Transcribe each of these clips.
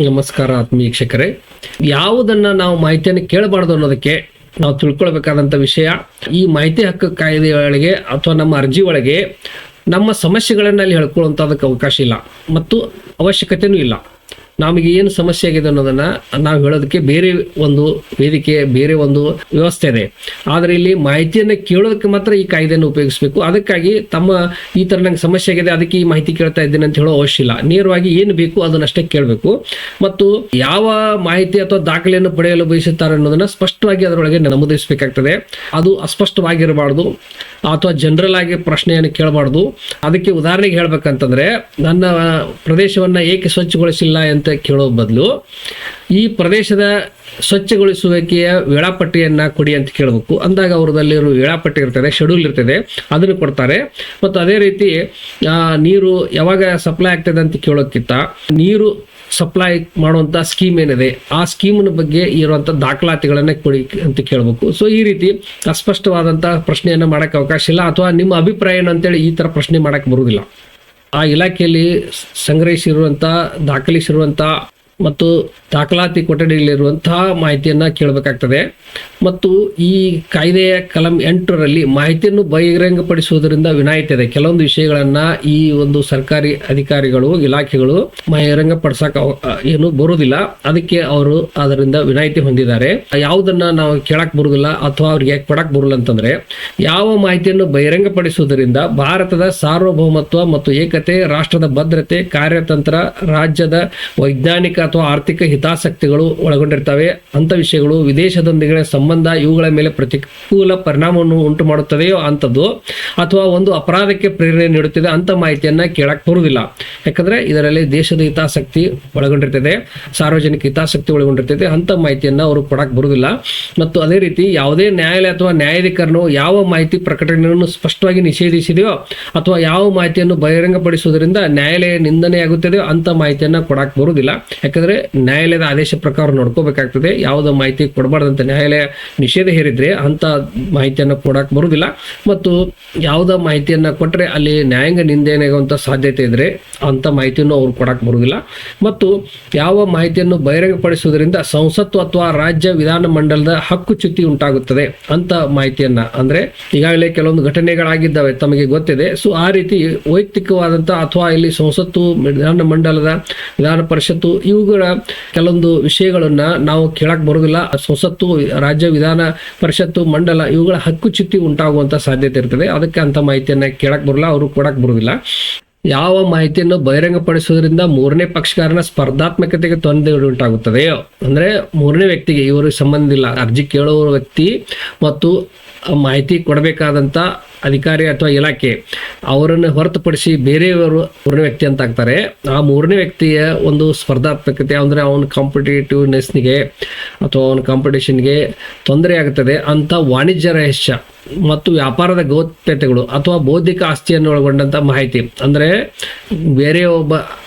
ನಮಸ್ಕಾರ ಆತ್ಮೀಯ ವೀಕ್ಷಕರೇ. ಯಾವುದನ್ನ ನಾವು ಮಾಹಿತಿಯನ್ನು ಕೇಳಬಾರ್ದು ಅನ್ನೋದಕ್ಕೆ ನಾವು ತಿಳ್ಕೊಳ್ಬೇಕಾದಂಥ ವಿಷಯ, ಈ ಮಾಹಿತಿ ಹಕ್ಕು ಕಾಯ್ದೆಯೊಳಗೆ ಅಥವಾ ನಮ್ಮ ಅರ್ಜಿ ಒಳಗೆ ನಮ್ಮ ಸಮಸ್ಯೆಗಳನ್ನು ಅಲ್ಲಿ ಹೇಳ್ಕೊಳ್ಳುವಂಥದಕ್ಕೆ ಅವಕಾಶ ಇಲ್ಲ ಮತ್ತು ಅವಶ್ಯಕತೆಯೂ ಇಲ್ಲ. ನಮಗೆ ಏನು ಸಮಸ್ಯೆ ಆಗಿದೆ ಅನ್ನೋದನ್ನು ನಾವು ಹೇಳೋದಕ್ಕೆ ಬೇರೆ ಒಂದು ವೇದಿಕೆ, ಬೇರೆ ಒಂದು ವ್ಯವಸ್ಥೆ ಇದೆ. ಆದರೆ ಇಲ್ಲಿ ಮಾಹಿತಿಯನ್ನು ಕೇಳೋದಕ್ಕೆ ಮಾತ್ರ ಈ ಕಾಯ್ದೆಯನ್ನು ಉಪಯೋಗಿಸಬೇಕು. ಅದಕ್ಕಾಗಿ ಈ ಥರ ನಂಗೆ ಸಮಸ್ಯೆ ಆಗಿದೆ, ಅದಕ್ಕೆ ಈ ಮಾಹಿತಿ ಕೇಳ್ತಾ ಇದ್ದೇನೆ ಅಂತ ಹೇಳೋ ಅವಶ್ಯ ಇಲ್ಲ. ನೇರವಾಗಿ ಏನು ಬೇಕು ಅದನ್ನಷ್ಟೇ ಕೇಳಬೇಕು. ಮತ್ತು ಯಾವ ಮಾಹಿತಿ ಅಥವಾ ದಾಖಲೆಯನ್ನು ಪಡೆಯಲು ಬಯಸುತ್ತಾರೆ ಅನ್ನೋದನ್ನು ಸ್ಪಷ್ಟವಾಗಿ ಅದರೊಳಗೆ ನಮೂದಿಸಬೇಕಾಗ್ತದೆ. ಅದು ಅಸ್ಪಷ್ಟವಾಗಿರಬಾರ್ದು ಅಥವಾ ಜನರಲ್ ಆಗಿ ಪ್ರಶ್ನೆಯನ್ನು ಕೇಳಬಾರ್ದು. ಅದಕ್ಕೆ ಉದಾಹರಣೆಗೆ ಹೇಳ್ಬೇಕಂತಂದ್ರೆ, ನನ್ನ ಪ್ರದೇಶವನ್ನು ಏಕೆ ಸ್ವಚ್ಛಗೊಳಿಸಿಲ್ಲ ಅಂತ ಕೇಳೋ ಬದಲು ಈ ಪ್ರದೇಶದ ಸ್ವಚ್ಛಗೊಳಿಸುವಿಕೆಯ ವೇಳಾಪಟ್ಟಿಯನ್ನು ಕೊಡಿ ಅಂತ ಕೇಳಬೇಕು. ಅಂದಾಗ ಅವರದಲ್ಲಿರೋ ವೇಳಾಪಟ್ಟಿ ಇರ್ತದೆ, ಶೆಡ್ಯೂಲ್ ಇರ್ತದೆ, ಅದನ್ನು ಕೊಡ್ತಾರೆ. ಮತ್ತು ಅದೇ ರೀತಿ ನೀರು ಯಾವಾಗ ಸಪ್ಲೈ ಆಗ್ತದೆ ಅಂತ ಕೇಳೋಕ್ಕಿಂತ ನೀರು ಸಪ್ಲೈ ಮಾಡುವಂಥ ಸ್ಕೀಮ್ ಏನಿದೆ ಆ ಸ್ಕೀಮಿನ ಬಗ್ಗೆ ಇರುವಂಥ ದಾಖಲಾತಿಗಳನ್ನು ಕೊಡಿ ಅಂತ ಕೇಳಬೇಕು. ಸೊ ಈ ರೀತಿ ಅಸ್ಪಷ್ಟವಾದಂಥ ಪ್ರಶ್ನೆಯನ್ನು ಮಾಡೋಕ್ಕೆ ಅವಕಾಶ ಇಲ್ಲ. ಅಥವಾ ನಿಮ್ಮ ಅಭಿಪ್ರಾಯ ಏನಂತೇಳಿ ಈ ಥರ ಪ್ರಶ್ನೆ ಮಾಡೋಕ್ಕೆ ಬರುವುದಿಲ್ಲ. ಆ ಇಲಾಖೆಯಲ್ಲಿ ಸಂಗ್ರಹಿಸಿರುವಂಥ, ದಾಖಲಿಸಿರುವಂಥ ಮತ್ತು ದಾಖಲಾತಿ ಕೊಠಡಿಯಲ್ಲಿರುವಂತಹ ಮಾಹಿತಿಯನ್ನು ಕೇಳಬೇಕಾಗ್ತದೆ. ಮತ್ತು ಈ ಕಾಯ್ದೆಯ ಕಲಂ 8ರಲ್ಲಿ ಮಾಹಿತಿಯನ್ನು ಬಹಿರಂಗಪಡಿಸುವುದರಿಂದ ವಿನಾಯಿತಿ ಇದೆ. ಕೆಲವೊಂದು ವಿಷಯಗಳನ್ನು ಈ ಒಂದು ಸರ್ಕಾರಿ ಅಧಿಕಾರಿಗಳು, ಇಲಾಖೆಗಳು ಬಹಿರಂಗಪಡಿಸಕ್ಕೆ ಏನು ಬರುವುದಿಲ್ಲ. ಅದಕ್ಕೆ ಅವರು ಅದರಿಂದ ವಿನಾಯಿತಿ ಹೊಂದಿದ್ದಾರೆ. ಯಾವುದನ್ನ ನಾವು ಕೇಳಕ್ ಬರುವುದಿಲ್ಲ ಅಥವಾ ಅವ್ರಿಗೆ ಕೊಡಕ್ ಬರುಲ್ಲ ಅಂತಂದ್ರೆ, ಯಾವ ಮಾಹಿತಿಯನ್ನು ಬಹಿರಂಗಪಡಿಸುವುದರಿಂದ ಭಾರತದ ಸಾರ್ವಭೌಮತ್ವ ಮತ್ತು ಏಕತೆ, ರಾಷ್ಟ್ರದ ಭದ್ರತೆ, ಕಾರ್ಯತಂತ್ರ, ರಾಜ್ಯದ ವೈಜ್ಞಾನಿಕ ಅಥವಾ ಆರ್ಥಿಕ ಹಿತಾಸಕ್ತಿಗಳು ಒಳಗೊಂಡಿರ್ತವೆ ಅಂತ ವಿಷಯಗಳು, ವಿದೇಶದೊಂದಿಗೆ ಸಂಬಂಧ, ಇವುಗಳ ಮೇಲೆ ಪ್ರತಿಕೂಲ ಪರಿಣಾಮವನ್ನು ಉಂಟು ಮಾಡುತ್ತದೆಯೋ ಅಂಥದ್ದು, ಅಥವಾ ಒಂದು ಅಪರಾಧಕ್ಕೆ ಪ್ರೇರಣೆ ನೀಡುತ್ತಿದೆ ಅಂತ ಮಾಹಿತಿಯನ್ನ ಕೇಳಕ್ ಬರುವುದಿಲ್ಲ. ಯಾಕಂದ್ರೆ ಇದರಲ್ಲಿ ದೇಶದ ಹಿತಾಸಕ್ತಿ ಒಳಗೊಂಡಿರ್ತದೆ, ಸಾರ್ವಜನಿಕ ಹಿತಾಸಕ್ತಿ ಒಳಗೊಂಡಿರ್ತದೆ, ಅಂತ ಮಾಹಿತಿಯನ್ನ ಅವರು ಕೊಡಕ್ ಬರುವುದಿಲ್ಲ. ಮತ್ತು ಅದೇ ರೀತಿ ಯಾವುದೇ ನ್ಯಾಯಾಲಯ ಅಥವಾ ನ್ಯಾಯಾಧಿಕರಣವು ಯಾವ ಮಾಹಿತಿ ಪ್ರಕಟಣೆಯನ್ನು ಸ್ಪಷ್ಟವಾಗಿ ನಿಷೇಧಿಸಿದೆಯೋ ಅಥವಾ ಯಾವ ಮಾಹಿತಿಯನ್ನು ಬಹಿರಂಗಪಡಿಸುವುದರಿಂದ ನ್ಯಾಯಾಲಯ ನಿಂದನೆಯಾಗುತ್ತದೆಯೋ ಅಂತ ಮಾಹಿತಿಯನ್ನ ಕೊಡಕ್ ಬರುವುದಿಲ್ಲ. ಯಾಕಂದ್ರೆ ನ್ಯಾಯಾಲಯದ ಆದೇಶ ಪ್ರಕಾರ ನೋಡ್ಕೋಬೇಕಾಗ್ತದೆ. ಯಾವುದೋ ಮಾಹಿತಿ ಕೊಡಬಾರ್ದಂತ ನ್ಯಾಯಾಲಯ ನಿಷೇಧ ಹೇರಿದ್ರೆ ಅಂತ ಮಾಹಿತಿಯನ್ನು ಕೊಡಕ್ ಬರುವುದಿಲ್ಲ. ಮತ್ತು ಯಾವುದೋ ಮಾಹಿತಿಯನ್ನ ಕೊಟ್ಟರೆ ಅಲ್ಲಿ ನ್ಯಾಯಾಂಗ ನಿಂದನೆಯಾಗುವಂತ ಸಾಧ್ಯತೆ ಇದ್ರೆ ಅಂತ ಮಾಹಿತಿಯನ್ನು ಅವ್ರು ಕೊಡಕ್ ಬರುವುದಿಲ್ಲ. ಮತ್ತು ಯಾವ ಮಾಹಿತಿಯನ್ನು ಬಹಿರಂಗಪಡಿಸುವುದರಿಂದ ಸಂಸತ್ತು ಅಥವಾ ರಾಜ್ಯ ವಿಧಾನ ಮಂಡಲದ ಹಕ್ಕುಚ್ಯುತಿ ಉಂಟಾಗುತ್ತದೆ ಅಂತ ಮಾಹಿತಿಯನ್ನ, ಅಂದ್ರೆ ಈಗಾಗಲೇ ಕೆಲವೊಂದು ಘಟನೆಗಳಾಗಿದ್ದಾವೆ ತಮಗೆ ಗೊತ್ತಿದೆ. ಸೊ ಆ ರೀತಿ ವೈಯಕ್ತಿಕವಾದಂತ ಅಥವಾ ಇಲ್ಲಿ ಸಂಸತ್ತು, ವಿಧಾನ ಮಂಡಲದ, ವಿಧಾನ ಪರಿಷತ್ತು, ಇವುಗಳ ಕೆಲವೊಂದು ವಿಷಯಗಳನ್ನ ನಾವು ಕೇಳಕ್ ಬರುವುದಿಲ್ಲ. ಸಂಸತ್ತು, ರಾಜ್ಯ ವಿಧಾನ ಪರಿಷತ್ತು, ಮಂಡಲ ಇವುಗಳ ಹಕ್ಕುಚ್ಯುತಿ ಉಂಟಾಗುವಂತ ಸಾಧ್ಯತೆ ಇರ್ತದೆ. ಅದಕ್ಕೆ ಅಂತ ಮಾಹಿತಿಯನ್ನ ಕೇಳಕ್ ಬರಲ್ಲ, ಅವರು ಕೊಡಕ್ ಬರುವುದಿಲ್ಲ. ಯಾವ ಮಾಹಿತಿಯನ್ನು ಬಹಿರಂಗಪಡಿಸುವುದರಿಂದ ಮೂರನೇ ಪಕ್ಷಗಾರನ ಸ್ಪರ್ಧಾತ್ಮಕತೆಗೆ ತೊಂದರೆ ಉಂಟಾಗುತ್ತದೆ, ಅಂದ್ರೆ ಮೂರನೇ ವ್ಯಕ್ತಿಗೆ, ಇವರು ಸಂಬಂಧ ಇಲ್ಲ, ಅರ್ಜಿ ಕೇಳುವ ವ್ಯಕ್ತಿ ಮತ್ತು ಮಾಹಿತಿ ಕೊಡಬೇಕಾದಂತ ಅಧಿಕಾರಿ ಅಥವಾ ಇಲಾಖೆ, ಅವರನ್ನು ಹೊರತುಪಡಿಸಿ ಬೇರೆಯವರು ಮೂರನೇ ವ್ಯಕ್ತಿ ಅಂತ ಆಗ್ತಾರೆ. ಆ ಮೂರನೇ ವ್ಯಕ್ತಿಯ ಒಂದು ಸ್ಪರ್ಧಾತ್ಮಕತೆ ಅಂದ್ರೆ ಅವನ ಕಾಂಪಿಟೇಟಿವ್ನೆಸ್ನಿಗೆ ಅಥವಾ ಅವನ ಕಾಂಪಿಟೇಷನ್ಗೆ ತೊಂದರೆ ಆಗುತ್ತದೆ ಅಂತ ವಾಣಿಜ್ಯ ರಹಸ್ಯ ಮತ್ತು ವ್ಯಾಪಾರದ ಗೌಪ್ಯತೆಗಳು ಅಥವಾ ಬೌದ್ಧಿಕ ಆಸ್ತಿಯನ್ನು ಒಳಗೊಂಡಂತ ಮಾಹಿತಿ, ಅಂದ್ರೆ ಬೇರೆ ಒಬ್ಬ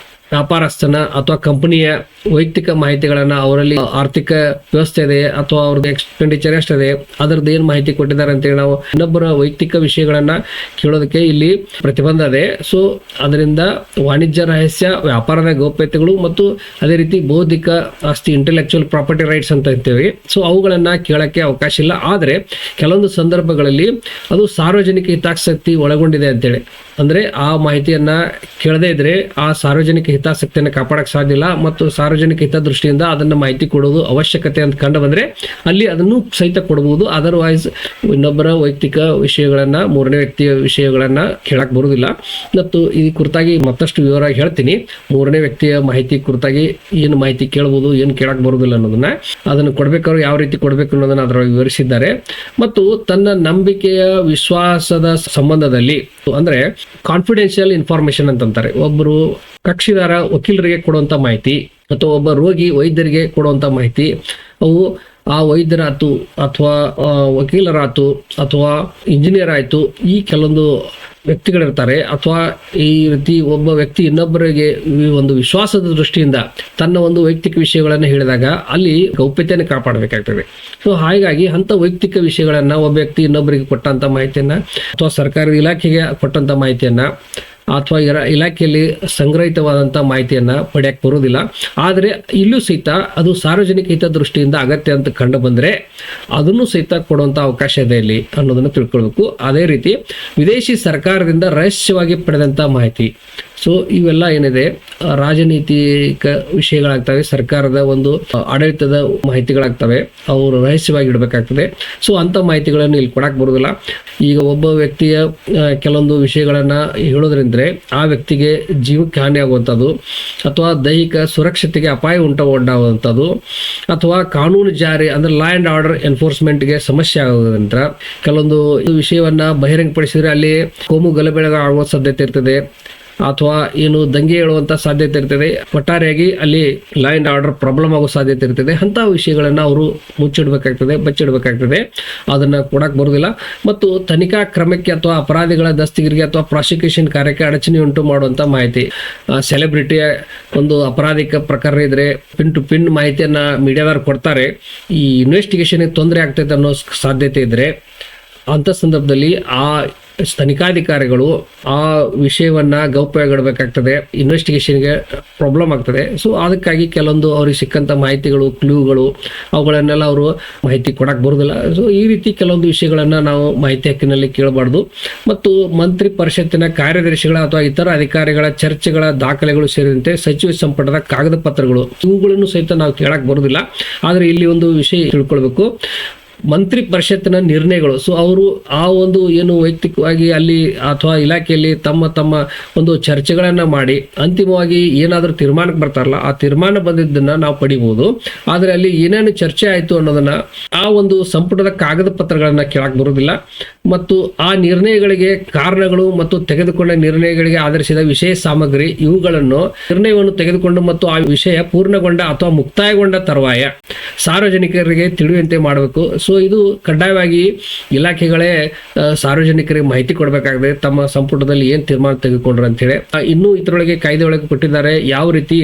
ವ್ಯಾಪಾರಸ್ಥನ ಅಥವಾ ಕಂಪನಿಯ ವೈಯಕ್ತಿಕ ಮಾಹಿತಿಗಳನ್ನ, ಅವರಲ್ಲಿ ಆರ್ಥಿಕ ವ್ಯವಸ್ಥೆ ಇದೆ ಅಥವಾ ಅವ್ರದ್ದು ಎಕ್ಸ್ಪೆಂಡಿಚರ್ ಎಷ್ಟಿದೆ, ಅದರದ್ದು ಏನು ಮಾಹಿತಿ ಕೊಟ್ಟಿದ್ದಾರೆ ಅಂತೇಳಿ ನಾವು ಇನ್ನೊಬ್ಬರ ವೈಯಕ್ತಿಕ ವಿಷಯಗಳನ್ನ ಕೇಳೋದಕ್ಕೆ ಇಲ್ಲಿ ಪ್ರತಿಬಂಧ ಇದೆ. ಸೊ ಅದರಿಂದ ವಾಣಿಜ್ಯ ರಹಸ್ಯ, ವ್ಯಾಪಾರದ ಗೌಪ್ಯತೆಗಳು ಮತ್ತು ಅದೇ ರೀತಿ ಬೌದ್ಧಿಕ ಆಸ್ತಿ, ಇಂಟೆಲೆಕ್ಚುಯಲ್ ಪ್ರಾಪರ್ಟಿ ರೈಟ್ಸ್ ಅಂತ ಇರ್ತೇವೆ. ಸೊ ಅವುಗಳನ್ನ ಕೇಳಕ್ಕೆ ಅವಕಾಶ ಇಲ್ಲ. ಆದರೆ ಕೆಲವೊಂದು ಸಂದರ್ಭಗಳಲ್ಲಿ ಅದು ಸಾರ್ವಜನಿಕ ಹಿತಾಸಕ್ತಿ ಒಳಗೊಂಡಿದೆ ಅಂತೇಳಿ, ಅಂದ್ರೆ ಆ ಮಾಹಿತಿಯನ್ನ ಕೇಳದೇ ಇದ್ರೆ ಆ ಸಾರ್ವಜನಿಕ ಹಿತಾಸಕ್ತಿಯನ್ನು ಕಾಪಾಡಕ್ಕೆ ಸಾಧ್ಯ ಇಲ್ಲ. ಮತ್ತು ಸಾರ್ವಜನಿಕ ಹಿತದೃಷ್ಟಿಯಿಂದ ಅದನ್ನ ಮಾಹಿತಿ ಕೊಡೋದು ಅವಶ್ಯಕತೆ ಅಂತ ಕಂಡು ಬಂದ್ರೆ ಅಲ್ಲಿ ಅದನ್ನು ಸಹಿತ ಕೊಡಬಹುದು. ಅದರ್ವೈಸ್ ಇನ್ನೊಬ್ಬರ ವೈಯಕ್ತಿಕ ವಿಷಯಗಳನ್ನ, ಮೂರನೇ ವ್ಯಕ್ತಿಯ ವಿಷಯಗಳನ್ನ ಕೇಳಕ್ ಬರುವುದಿಲ್ಲ. ಮತ್ತು ಈ ಕುರಿತಾಗಿ ಮತ್ತಷ್ಟು ವಿವರವಾಗಿ ಹೇಳ್ತೀನಿ. ಮೂರನೇ ವ್ಯಕ್ತಿಯ ಮಾಹಿತಿ ಕುರಿತಾಗಿ ಏನು ಮಾಹಿತಿ ಕೇಳಬಹುದು, ಏನು ಕೇಳಕ್ ಬರುವುದಿಲ್ಲ ಅನ್ನೋದನ್ನ, ಅದನ್ನು ಕೊಡ್ಬೇಕಾದ್ರು ಯಾವ ರೀತಿ ಕೊಡ್ಬೇಕು ಅನ್ನೋದನ್ನ ಅದರೊಳಗೆ ವಿವರಿಸಿದ್ದಾರೆ. ಮತ್ತು ತನ್ನ ನಂಬಿಕೆಯ, ವಿಶ್ವಾಸದ ಸಂಬಂಧದಲ್ಲಿ, ಅಂದ್ರೆ ಕಾನ್ಫಿಡೆನ್ಷಿಯಲ್ ಇನ್ಫಾರ್ಮೇಶನ್ ಅಂತಂತಾರೆ, ಒಬ್ಬರು ಕಕ್ಷಿದಾರ ವಕೀಲರಿಗೆ ಕೊಡುವಂತ ಮಾಹಿತಿ ಅಥವಾ ಒಬ್ಬ ರೋಗಿ ವೈದ್ಯರಿಗೆ ಕೊಡುವಂತ ಮಾಹಿತಿ, ಅವು ಆ ವೈದ್ಯರಾಯ್ತು ಅಥವಾ ವಕೀಲರಾಯ್ತು ಅಥವಾ ಇಂಜಿನಿಯರ್ ಆಯ್ತು, ಈ ಕೆಲವೊಂದು ವ್ಯಕ್ತಿಗಳಿರ್ತಾರೆ. ಅಥವಾ ಈ ರೀತಿ ಒಬ್ಬ ವ್ಯಕ್ತಿ ಇನ್ನೊಬ್ಬರಿಗೆ ಒಂದು ವಿಶ್ವಾಸದ ದೃಷ್ಟಿಯಿಂದ ತನ್ನ ಒಂದು ವೈಯಕ್ತಿಕ ವಿಷಯಗಳನ್ನು ಹೇಳಿದಾಗ ಅಲ್ಲಿ ಗೌಪ್ಯತೆಯನ್ನು ಕಾಪಾಡಬೇಕಾಗ್ತದೆ. ಸೊ ಹಾಗಾಗಿ ಅಂತ ವೈಯಕ್ತಿಕ ವಿಷಯಗಳನ್ನ ಒಬ್ಬ ವ್ಯಕ್ತಿ ಇನ್ನೊಬ್ಬರಿಗೆ ಕೊಟ್ಟಂತ ಮಾಹಿತಿಯನ್ನ ಅಥವಾ ಸರ್ಕಾರಿ ಇಲಾಖೆಗೆ ಕೊಟ್ಟಂತ ಮಾಹಿತಿಯನ್ನ ಅಥವಾ ಇಲಾಖೆಯಲ್ಲಿ ಸಂಗ್ರಹಿತವಾದಂಥ ಮಾಹಿತಿಯನ್ನು ಪಡೆಯಕ್ಕೆ ಬರೋದಿಲ್ಲ. ಆದರೆ ಇಲ್ಲೂ ಸಹಿತ ಅದು ಸಾರ್ವಜನಿಕ ಹಿತದೃಷ್ಟಿಯಿಂದ ಅಗತ್ಯ ಅಂತ ಕಂಡು ಬಂದರೆ ಅದನ್ನು ಸಹಿತ ಕೊಡುವಂಥ ಅವಕಾಶ ಇದೆ ಇಲ್ಲಿ ಅನ್ನೋದನ್ನು ತಿಳ್ಕೊಳ್ಬೇಕು. ಅದೇ ರೀತಿ ವಿದೇಶಿ ಸರ್ಕಾರದಿಂದ ರಹಸ್ಯವಾಗಿ ಪಡೆದಂಥ ಮಾಹಿತಿ, ಸೊ ಇವೆಲ್ಲ ಏನಿದೆ ರಾಜನೀತಿಕ ವಿಷಯಗಳಾಗ್ತವೆ, ಸರ್ಕಾರದ ಒಂದು ಆಡಳಿತದ ಮಾಹಿತಿಗಳಾಗ್ತವೆ, ಅವರು ರಹಸ್ಯವಾಗಿ ಇಡಬೇಕಾಗ್ತದೆ. ಸೊ ಅಂಥ ಮಾಹಿತಿಗಳನ್ನು ಇಲ್ಲಿ ಕೊಡಕ್ಕೆ ಬರೋದಿಲ್ಲ. ಈಗ ಒಬ್ಬ ವ್ಯಕ್ತಿಯ ಕೆಲವೊಂದು ವಿಷಯಗಳನ್ನು ಹೇಳೋದ್ರಿಂದ ಆ ವ್ಯಕ್ತಿಗೆ ಜೀವಕ್ಕೆ ಹಾನಿ ಆಗುವಂಥದ್ದು ಅಥವಾ ದೈಹಿಕ ಸುರಕ್ಷತೆಗೆ ಅಪಾಯ ಉಂಟಾಗುವಂಥದ್ದು ಅಥವಾ ಕಾನೂನು ಜಾರಿ ಅಂದರೆ ಲಾ ಆ್ಯಂಡ್ ಆರ್ಡರ್ ಎನ್ಫೋರ್ಸ್ಮೆಂಟ್ಗೆ ಸಮಸ್ಯೆ ಆಗೋದ್ರಿಂದ ಕೆಲವೊಂದು ವಿಷಯವನ್ನು ಬಹಿರಂಗಪಡಿಸಿದರೆ ಅಲ್ಲಿ ಕೋಮು ಗಲಭೆ ಆಗುವ ಸಾಧ್ಯತೆ ಇರ್ತದೆ ಅಥವಾ ಏನು ದಂಗೆ ಹೇಳುವಂಥ ಸಾಧ್ಯತೆ ಇರ್ತದೆ. ಒಟ್ಟಾರೆಯಾಗಿ ಅಲ್ಲಿ ಲಾ ಆ್ಯಂಡ್ ಆರ್ಡರ್ ಪ್ರಾಬ್ಲಮ್ ಆಗೋ ಸಾಧ್ಯತೆ ಇರ್ತದೆ. ಅಂಥ ವಿಷಯಗಳನ್ನು ಅವರು ಮುಚ್ಚಿಡಬೇಕಾಗ್ತದೆ, ಬಚ್ಚಿಡಬೇಕಾಗ್ತದೆ. ಅದನ್ನು ಕೊಡಕ್ಕೆ ಬರೋದಿಲ್ಲ. ಮತ್ತು ತನಿಖಾ ಕ್ರಮಕ್ಕೆ ಅಥವಾ ಅಪರಾಧಿಗಳ ದಸ್ತಗಿರಿಗೆ ಅಥವಾ ಪ್ರಾಸಿಕ್ಯೂಷನ್ ಕಾರ್ಯಕ್ಕೆ ಅಡಚಣೆ ಉಂಟು ಮಾಡುವಂಥ ಮಾಹಿತಿ, ಸೆಲೆಬ್ರಿಟಿಯ ಒಂದು ಅಪರಾಧಿಕ ಪ್ರಕರಣ ಇದ್ರೆ ಪಿನ್ ಟು ಪಿನ್ ಮಾಹಿತಿಯನ್ನು ಮೀಡಿಯಾದವ್ರು ಕೊಡ್ತಾರೆ, ಈ ಇನ್ವೆಸ್ಟಿಗೇಷನ್ಗೆ ತೊಂದರೆ ಆಗ್ತೈತೆ ಅನ್ನೋ ಸಾಧ್ಯತೆ ಇದ್ದರೆ ಅಂಥ ಸಂದರ್ಭದಲ್ಲಿ ಆ ತನಿಖಾಧಿಕಾರಿಗಳು ಆ ವಿಷಯವನ್ನು ಗೌಪ್ಯವಾಗಿಡಬೇಕಾಗ್ತದೆ, ಇನ್ವೆಸ್ಟಿಗೇಷನ್ಗೆ ಪ್ರಾಬ್ಲಮ್ ಆಗ್ತದೆ. ಸೊ ಅದಕ್ಕಾಗಿ ಕೆಲವೊಂದು ಅವ್ರಿಗೆ ಸಿಕ್ಕಂಥ ಮಾಹಿತಿಗಳು, ಕ್ಲೂಗಳು, ಅವುಗಳನ್ನೆಲ್ಲ ಅವರು ಮಾಹಿತಿ ಕೊಡಕ್ಕೆ ಬರೋದಿಲ್ಲ. ಸೊ ಈ ರೀತಿ ಕೆಲವೊಂದು ವಿಷಯಗಳನ್ನು ನಾವು ಮಾಹಿತಿ ಹಕ್ಕಿನಲ್ಲಿ ಕೇಳಬಾರ್ದು. ಮತ್ತು ಮಂತ್ರಿ ಪರಿಷತ್ತಿನ ಕಾರ್ಯದರ್ಶಿಗಳ ಅಥವಾ ಇತರ ಅಧಿಕಾರಿಗಳ ಚರ್ಚೆಗಳ ದಾಖಲೆಗಳು ಸೇರಿದಂತೆ ಸಚಿವ ಸಂಪುಟದ ಕಾಗದ ಪತ್ರಗಳು ಇವುಗಳನ್ನು ಸಹಿತ ನಾವು ಕೇಳಕ್ಕೆ ಬರೋದಿಲ್ಲ. ಆದರೆ ಇಲ್ಲಿ ಒಂದು ವಿಷಯ ತಿಳ್ಕೊಳ್ಬೇಕು, ಮಂತ್ರಿ ಪರಿಷತ್ತಿನ ನಿರ್ಣಯಗಳು, ಸೊ ಅವರು ಆ ಒಂದು ಏನು ವೈಯಕ್ತಿಕವಾಗಿ ಅಲ್ಲಿ ಅಥವಾ ಇಲಾಖೆಯಲ್ಲಿ ತಮ್ಮ ಒಂದು ಚರ್ಚೆಗಳನ್ನು ಮಾಡಿ ಅಂತಿಮವಾಗಿ ಏನಾದರೂ ತೀರ್ಮಾನಕ್ಕೆ ಬರ್ತಾರಲ್ಲ, ಆ ತೀರ್ಮಾನ ಬಂದಿದ್ದನ್ನು ನಾವು ಪಡಿಬೋದು. ಆದರೆ ಅಲ್ಲಿ ಏನೇನು ಚರ್ಚೆ ಆಯಿತು ಅನ್ನೋದನ್ನು ಆ ಒಂದು ಸಂಪುಟದ ಕಾಗದ ಪತ್ರಗಳನ್ನು ಕೇಳಕ್ಕೆ ಬರೋದಿಲ್ಲ. ಮತ್ತು ಆ ನಿರ್ಣಯಗಳಿಗೆ ಕಾರಣಗಳು ಮತ್ತು ತೆಗೆದುಕೊಂಡ ನಿರ್ಣಯಗಳಿಗೆ ಆಧರಿಸಿದ ವಿಷಯ ಸಾಮಗ್ರಿ ಇವುಗಳನ್ನು ನಿರ್ಣಯವನ್ನು ತೆಗೆದುಕೊಂಡು ಮತ್ತು ಆ ವಿಷಯ ಪೂರ್ಣಗೊಂಡ ಅಥವಾ ಮುಕ್ತಾಯಗೊಂಡ ತರುವಾಯ ಸಾರ್ವಜನಿಕರಿಗೆ ತಿಳಿಯುವಂತೆ ಮಾಡಬೇಕು. ಸೊ ಇದು ಕಡ್ಡಾಯವಾಗಿ ಇಲಾಖೆಗಳೇ ಸಾರ್ವಜನಿಕರಿಗೆ ಮಾಹಿತಿ ಕೊಡಬೇಕಾಗಿದೆ, ತಮ್ಮ ಸಂಪುಟದಲ್ಲಿ ಏನು ತೀರ್ಮಾನ ತೆಗೆದುಕೊಂಡ್ರು ಅಂತೇಳಿ. ಇನ್ನೂ ಇದರೊಳಗೆ ಕಾಯ್ದೆ ಒಳಗೆ ಕೊಟ್ಟಿದ್ದಾರೆ ಯಾವ ರೀತಿ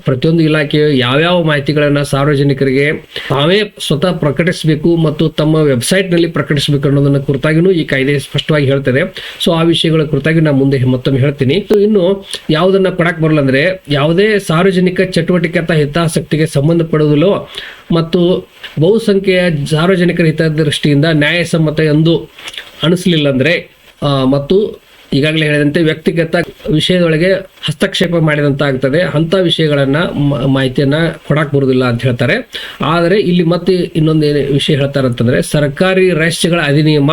ಪ್ರತಿಯೊಂದು ಇಲಾಖೆ ಯಾವ್ಯಾವ ಮಾಹಿತಿಗಳನ್ನು ಸಾರ್ವಜನಿಕರಿಗೆ ತಾವೇ ಸ್ವತಃ ಪ್ರಕಟಿಸಬೇಕು ಮತ್ತು ತಮ್ಮ ವೆಬ್ಸೈಟ್ನಲ್ಲಿ ಪ್ರಕಟಿಸಬೇಕು ಅನ್ನೋದನ್ನ ಕುರಿತಾಗಿನೂ ಈ ಕಾಯ್ದೆ ಸ್ಪಷ್ಟವಾಗಿ ಹೇಳ್ತದೆ. ಸೊ ಆ ವಿಷಯಗಳ ಕುರಿತಾಗಿ ನಾನು ಮುಂದೆ ಮತ್ತೊಮ್ಮೆ ಹೇಳ್ತೀನಿ. ಇನ್ನು ಯಾವುದನ್ನ ಕೊಡಕ್ಕೆ ಬರಲ್ಲ ಅಂದ್ರೆ ಯಾವುದೇ ಸಾರ್ವಜನಿಕ ಚಟುವಟಿಕೆ ಅಥವಾ ಹಿತಾಸಕ್ತಿಗೆ ಸಂಬಂಧಪಡುವುದಿಲ್ಲೋ ಮತ್ತು ಬಹುಸಂಖ್ಯೆಯ ಸಾರ್ವಜನಿಕರ ಹಿತದೃಷ್ಟಿಯಿಂದ ನ್ಯಾಯಸಮ್ಮತ ಎಂದು ಅನಿಸಲಿಲ್ಲ ಅಂದ್ರೆ ಮತ್ತು ಈಗಾಗಲೇ ಹೇಳಿದಂತೆ ವ್ಯಕ್ತಿಗತ ವಿಷಯದೊಳಗೆ ಹಸ್ತಕ್ಷೇಪ ಮಾಡಿದಂತ ಆಗ್ತದೆ, ಅಂಥ ವಿಷಯಗಳನ್ನ ಮಾಹಿತಿಯನ್ನ ಕೊಡಕ್ಕೆ ಬರುವುದಿಲ್ಲ ಅಂತ ಹೇಳ್ತಾರೆ. ಆದರೆ ಇಲ್ಲಿ ಮತ್ತೆ ಇನ್ನೊಂದು ವಿಷಯ ಹೇಳ್ತಾರೆ ಅಂತಂದ್ರೆ ಸರ್ಕಾರಿ ರಹಸ್ಯಗಳ ಅಧಿನಿಯಮ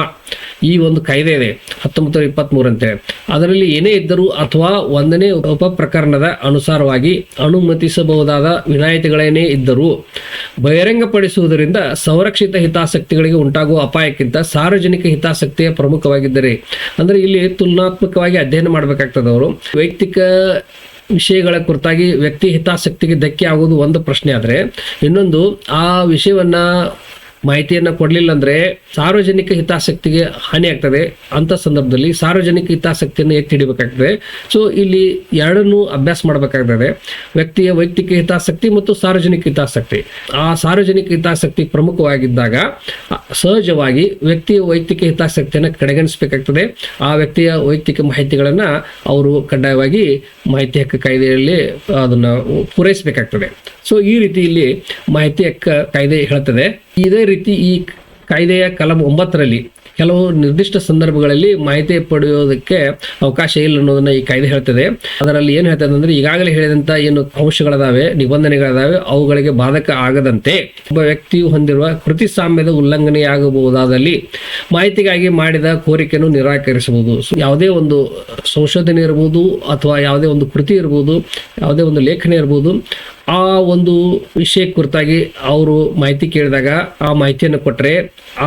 ಈ ಒಂದು ಕಾಯ್ದೆ ಇದೆ 1923 ಅಂತೇಳಿ. ಅದರಲ್ಲಿ ಏನೇ ಇದ್ದರೂ ಅಥವಾ ಒಂದನೇ ಉಪ ಪ್ರಕರಣದ ಅನುಸಾರವಾಗಿ ಅನುಮತಿಸಬಹುದಾದ ವಿನಾಯಿತಿಗಳೇನೇ ಇದ್ದರೂ ಬಹಿರಂಗಪಡಿಸುವುದರಿಂದ ಸಂರಕ್ಷಿತ ಹಿತಾಸಕ್ತಿಗಳಿಗೆ ಉಂಟಾಗುವ ಅಪಾಯಕ್ಕಿಂತ ಸಾರ್ವಜನಿಕ ಹಿತಾಸಕ್ತಿಯ ಪ್ರಮುಖವಾಗಿದ್ದರೆ, ಅಂದ್ರೆ ಇಲ್ಲಿ ತುಲನಾತ್ಮಕವಾಗಿ ಅಧ್ಯಯನ ಮಾಡಬೇಕಾಗ್ತದೆ. ಅವರು ವೈಯಕ್ತಿಕ ವಿಷಯಗಳ ಕುರಿತಾಗಿ ವ್ಯಕ್ತಿ ಹಿತಾಸಕ್ತಿಗೆ ಧಕ್ಕೆ ಆಗುವುದು ಒಂದು ಪ್ರಶ್ನೆ, ಆದರೆ ಇನ್ನೊಂದು ಆ ವಿಷಯವನ್ನ ಮಾಹಿತಿಯನ್ನು ಕೊಡಲಿಲ್ಲ ಅಂದರೆ ಸಾರ್ವಜನಿಕ ಹಿತಾಸಕ್ತಿಗೆ ಹಾನಿ ಆಗ್ತದೆ. ಅಂಥ ಸಂದರ್ಭದಲ್ಲಿ ಸಾರ್ವಜನಿಕ ಹಿತಾಸಕ್ತಿಯನ್ನು ಎತ್ತಿ ಹಿಡಿಬೇಕಾಗ್ತದೆ. ಸೊ ಇಲ್ಲಿ ಎರಡನ್ನೂ ಅಭ್ಯಾಸ ಮಾಡಬೇಕಾಗ್ತದೆ, ವ್ಯಕ್ತಿಯ ವೈಯಕ್ತಿಕ ಹಿತಾಸಕ್ತಿ ಮತ್ತು ಸಾರ್ವಜನಿಕ ಹಿತಾಸಕ್ತಿ. ಆ ಸಾರ್ವಜನಿಕ ಹಿತಾಸಕ್ತಿ ಪ್ರಮುಖವಾಗಿದ್ದಾಗ ಸಹಜವಾಗಿ ವ್ಯಕ್ತಿಯ ವೈಯಕ್ತಿಕ ಹಿತಾಸಕ್ತಿಯನ್ನು ಕಡೆಗಣಿಸಬೇಕಾಗ್ತದೆ. ಆ ವ್ಯಕ್ತಿಯ ವೈಯಕ್ತಿಕ ಮಾಹಿತಿಗಳನ್ನು ಅವರು ಕಡ್ಡಾಯವಾಗಿ ಮಾಹಿತಿ ಹಕ್ಕು ಕಾಯ್ದೆಯಲ್ಲಿ ಅದನ್ನು ಪೂರೈಸಬೇಕಾಗ್ತದೆ. ಸೊ ಈ ರೀತಿ ಇಲ್ಲಿ ಮಾಹಿತಿ ಹಕ್ಕು ಕಾಯ್ದೆ ಹೇಳ್ತದೆ. ಇದೇ ರೀತಿ ಈ ಕಾಯ್ದೆಯ ಕಲಂ 9ರಲ್ಲಿ ಕೆಲವು ನಿರ್ದಿಷ್ಟ ಸಂದರ್ಭಗಳಲ್ಲಿ ಮಾಹಿತಿ ಪಡೆಯೋದಕ್ಕೆ ಅವಕಾಶ ಇಲ್ಲ ಅನ್ನೋದನ್ನ ಈ ಕಾಯ್ದೆ ಹೇಳ್ತದೆ. ಅದರಲ್ಲಿ ಏನು ಹೇಳ್ತದೆ ಅಂದ್ರೆ ಈಗಾಗಲೇ ಹೇಳಿದಂತ ಏನು ಅಂಶಗಳದಾವೆ, ನಿಬಂಧನೆಗಳದಾವೆ, ಅವುಗಳಿಗೆ ಬಾಧಕ ಆಗದಂತೆ ಒಬ್ಬ ವ್ಯಕ್ತಿಯು ಹೊಂದಿರುವ ಕೃತಿ ಸಾಮ್ಯದ ಉಲ್ಲಂಘನೆಯಾಗಬಹುದಾದಲ್ಲಿ ಮಾಹಿತಿಗಾಗಿ ಮಾಡಿದ ಕೋರಿಕೆಯನ್ನು ನಿರಾಕರಿಸಬಹುದು. ಯಾವುದೇ ಒಂದು ಸಂಶೋಧನೆ ಇರಬಹುದು ಅಥವಾ ಯಾವುದೇ ಒಂದು ಕೃತಿ ಇರಬಹುದು, ಯಾವುದೇ ಒಂದು ಲೇಖನ ಇರಬಹುದು, ಆ ಒಂದು ವಿಷಯ ಕುರಿತಾಗಿ ಅವರು ಮಾಹಿತಿ ಕೇಳಿದಾಗ ಆ ಮಾಹಿತಿಯನ್ನು ಕೊಟ್ಟರೆ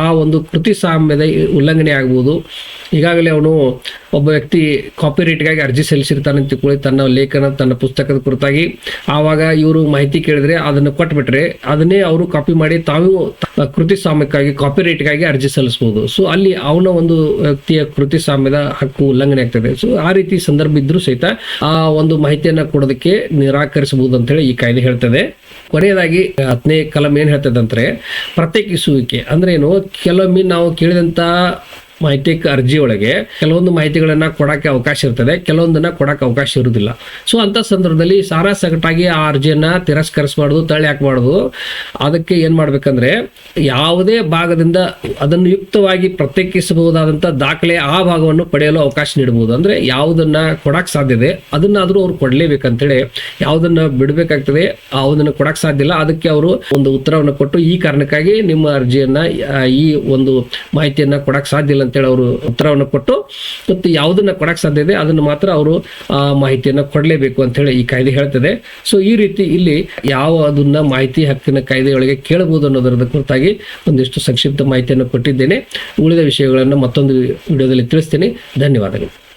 ಆ ಒಂದು ಕೃತಿ ಸಾಮ್ಯದ ಉಲ್ಲಂಘನೆ ಆಗ್ಬೋದು. ಈಗಾಗಲೇ ಅವನು ಒಬ್ಬ ವ್ಯಕ್ತಿ ಕಾಪಿರೈಟ್ಗಾಗಿ ಅರ್ಜಿ ಸಲ್ಲಿಸಿರ್ತಾನೆ ಅಂತ ತಿಳ್ಕೊಳ್ಳಿ, ತನ್ನ ಲೇಖನ ತನ್ನ ಪುಸ್ತಕದ ಕುರಿತಾಗಿ. ಆವಾಗ ಇವರು ಮಾಹಿತಿ ಕೇಳಿದ್ರೆ ಅದನ್ನು ಕೊಟ್ಬಿಟ್ರೆ ಅದನ್ನೇ ಅವರು ಕಾಪಿ ಮಾಡಿ ತಾವು ಕೃತಿ ಸಾಮ್ಯಕ್ಕಾಗಿ ಕಾಪಿರೈಟ್ಗಾಗಿ ಅರ್ಜಿ ಸಲ್ಲಿಸಬಹುದು. ಸೊ ಅಲ್ಲಿ ಅವನ ಒಂದು ವ್ಯಕ್ತಿಯ ಕೃತಿ ಸಾಮ್ಯದ ಹಕ್ಕು ಉಲ್ಲಂಘನೆ ಆಗ್ತದೆ. ಸೊ ಆ ರೀತಿ ಸಂದರ್ಭ ಇದ್ರೂ ಸಹಿತ ಆ ಒಂದು ಮಾಹಿತಿಯನ್ನ ಕೊಡೋದಕ್ಕೆ ನಿರಾಕರಿಸಬಹುದು ಅಂತ ಹೇಳಿ ಈ ಕಾಯ್ದೆ ಹೇಳ್ತದೆ. ಕೊನೆಯದಾಗಿ 10ನೇ ಕಲಂ ಏನ್ ಹೇಳ್ತದೆ ಅಂದ್ರೆ ಪ್ರತ್ಯೇಕಿಸುವಿಕೆ ಅಂದ್ರೆ ಏನು, ಕೆಲವೊಮ್ಮೆ ನಾವು ಕೇಳಿದಂತ ಮಾಹಿತಿ ಅರ್ಜಿಯೊಳಗೆ ಕೆಲವೊಂದು ಮಾಹಿತಿಗಳನ್ನ ಕೊಡಕ್ಕೆ ಅವಕಾಶ ಇರ್ತದೆ, ಕೆಲವೊಂದನ್ನ ಕೊಡಕ್ಕೆ ಅವಕಾಶ ಇರುವುದಿಲ್ಲ. ಸೊ ಅಂತ ಸಂದರ್ಭದಲ್ಲಿ ಸಾರಾಸಗಟಾಗಿ ಆ ಅರ್ಜಿಯನ್ನ ತಿರಸ್ಕರಿಸಬಾರ್ದು, ತಳ್ಳಿ ಹಾಕಬಾರ್ದು. ಅದಕ್ಕೆ ಏನ್ ಮಾಡ್ಬೇಕಂದ್ರೆ ಯಾವುದೇ ಭಾಗದಿಂದ ಅದನ್ನು ಯುಕ್ತವಾಗಿ ಪ್ರತ್ಯೇಕಿಸಬಹುದಾದಂತ ದಾಖಲೆ ಆ ಭಾಗವನ್ನು ಪಡೆಯಲು ಅವಕಾಶ ನೀಡಬಹುದು. ಅಂದ್ರೆ ಯಾವುದನ್ನ ಕೊಡಕ್ ಸಾಧ್ಯ ಇದೆ ಅದನ್ನಾದ್ರೂ ಅವ್ರು ಕೊಡ್ಲೇಬೇಕಂತೇಳಿ, ಯಾವುದನ್ನ ಬಿಡ್ಬೇಕಾಗ್ತದೆ ಯಾವುದನ್ನ ಕೊಡಕ್ ಸಾಧ್ಯ ಇಲ್ಲ ಅದಕ್ಕೆ ಅವರು ಒಂದು ಉತ್ತರವನ್ನು ಕೊಟ್ಟು ಈ ಕಾರಣಕ್ಕಾಗಿ ನಿಮ್ಮ ಅರ್ಜಿಯನ್ನ ಈ ಒಂದು ಮಾಹಿತಿಯನ್ನ ಕೊಡಕ್ ಸಾಧ್ಯ ಇಲ್ಲ ಅಂತೇಳಿ ಅವರು ಉತ್ತರವನ್ನು ಕೊಟ್ಟು, ಮತ್ತು ಯಾವುದನ್ನ ಕೊಡಕ್ ಸಾಧ್ಯ ಇದೆ ಅದನ್ನು ಮಾತ್ರ ಅವರು ಆ ಮಾಹಿತಿಯನ್ನ ಕೊಡಲೇಬೇಕು ಅಂತ ಹೇಳಿ ಈ ಕಾಯ್ದೆ ಹೇಳ್ತದೆ. ಸೊ ಈ ರೀತಿ ಇಲ್ಲಿ ಯಾವ ಅದನ್ನ ಮಾಹಿತಿ ಹಕ್ಕಿನ ಕಾಯ್ದೆಯೊಳಗೆ ಕೇಳಬಹುದು ಅನ್ನೋದರ ಕುರಿತಾಗಿ ಒಂದಿಷ್ಟು ಸಂಕ್ಷಿಪ್ತ ಮಾಹಿತಿಯನ್ನು ಕೊಟ್ಟಿದ್ದೇನೆ. ಉಳಿದ ವಿಷಯಗಳನ್ನು ಮತ್ತೊಂದು ವಿಡಿಯೋದಲ್ಲಿ ತಿಳಿಸ್ತೇನೆ. ಧನ್ಯವಾದಗಳು.